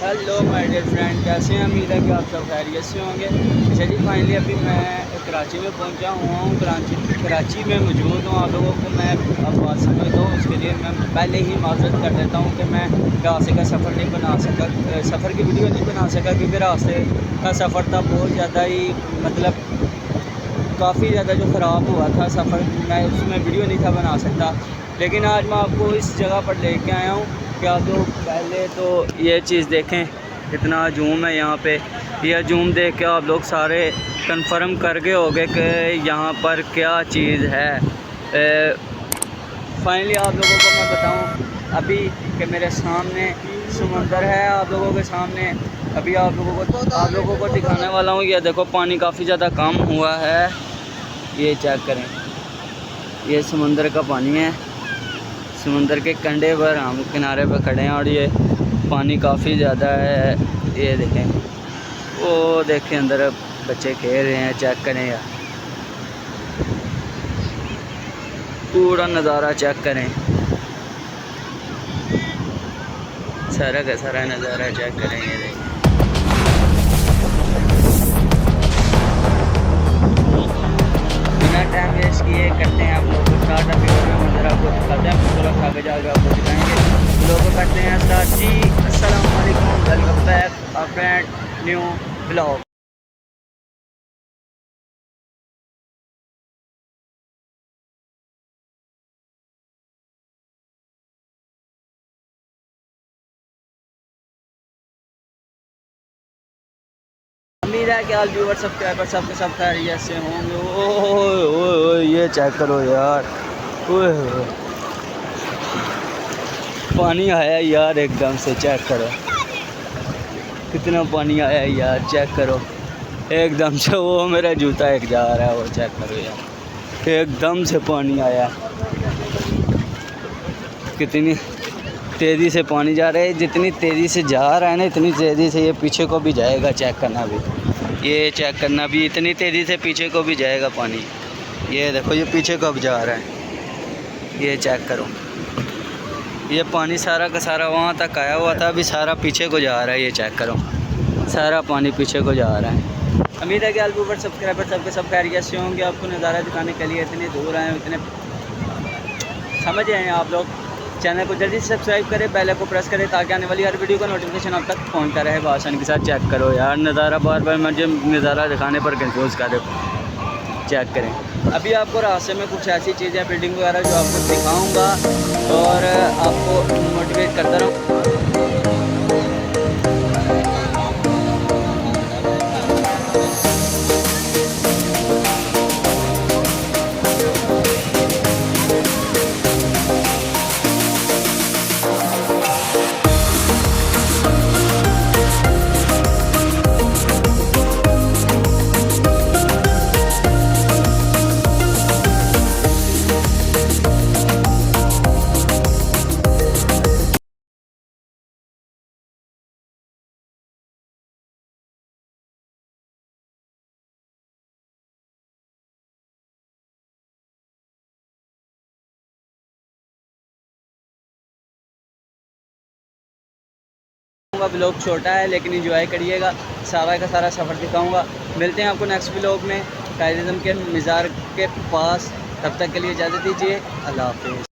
Hello my dear friend, कैसे हैं? उम्मीद है कि आप सब खैरियत से होंगे। चलिए फाइनली अभी मैं कराची में पहुंचा हुआ हूँ। कराची में मौजूद हूँ। आप लोगों को मैं अब बात समझता हूँ, उसके लिए मैं पहले ही माजरत कर देता हूँ कि मैं रास्ते का सफ़र नहीं बना सका, सफ़र की वीडियो नहीं बना सका, क्योंकि रास्ते का सफ़र था बहुत ज़्यादा ही मतलब काफ़ी ज़्यादा जो ख़राब हुआ था सफ़र, मैं उसमें वीडियो नहीं था बना सकता। लेकिन आज मैं आपको इस जगह पर लेके आया हूँ कि आप लोग पहले तो ये चीज़ देखें, कितना जूम है यहाँ पे। यह जूम देख के आप लोग सारे कंफर्म कर गए होंगे कि यहाँ पर क्या चीज़ है। फाइनली आप लोगों को मैं बताऊँ अभी कि मेरे सामने समंदर है। आप लोगों के सामने अभी आप लोगों को दिखाने वाला हूँ। ये देखो पानी काफ़ी ज़्यादा कम हुआ है, ये चेक करें, ये समंदर का पानी है। समंदर के कंढे पर हम किनारे पर खड़े हैं और ये पानी काफ़ी ज़्यादा है। ये देखें, वो देखें अंदर बच्चे खेल रहे हैं, चेक करें यार, पूरा नज़ारा चेक करें, सारा का सारा नज़ारा चेक करें। ये देखें, बिना टाइम वेस्ट किए करते हैं आप लोगों को स्टार्ट। अभी मंजर आपको दिखाते हैं, फिर थोड़ा आगे जाकर आपको दिखाएंगे। लोगों को करते हैं स्टार्ट जी। अस्सलाम वालेकुम, welcome back a brand new blog. उम्मीद है कि आप व्यूवर सब्सक्राइबर सबके सब खैरियत से होंगे। ओह ये चेक करो यार, ओह पानी आया यार एकदम से, चेक करो कितना पानी आया यार, चेक करो एकदम से। वो मेरा जूता एक जा रहा है, वो चेक करो यार, एकदम से पानी आया। कितनी तेज़ी से पानी जा रहा है, जितनी तेज़ी से जा रहा है ना, इतनी तेज़ी से ये पीछे को भी जाएगा। चेक करना भी, ये चेक करना भी, इतनी तेज़ी से पीछे को भी जाएगा पानी। ये देखो, ये पीछे को अब जा रहा है, ये चेक करो। ये पानी सारा का सारा वहाँ तक आया हुआ था, अभी सारा पीछे को जा रहा है। ये चेक करो, सारा पानी पीछे को जा रहा है। उम्मीद है कि आप व्यूवर सब्सक्राइबर सबके सब खैरियत से होंगे। आपको नज़ारा दिखाने के लिए इतने दूर आए, इतने समझ आए आप लोग। चैनल को जल्दी से सब्सक्राइब करें, बेल को प्रेस करें, ताकि आने वाली हर वीडियो का नोटिफिकेशन आप तक पहुंचता रहे आसानी के साथ। चेक करो यार नज़ारा, बार बार मुझे नज़ारा दिखाने पर कंफ्यूज कर दो। चेक करें, अभी आपको रास्ते में कुछ ऐसी चीज़ें, बिल्डिंग वगैरह जो आपको दिखाऊंगा और आपको मोटिवेट करता रहूँ। ब्लॉग छोटा है लेकिन एंजॉय करिएगा, सारा का सारा सफ़र दिखाऊंगा। मिलते हैं आपको नेक्स्ट ब्लॉग में कायद-ए-आज़म के मज़ार के पास। तब तक के लिए इजाज़त दीजिए, अल्लाह हाफ़िज़।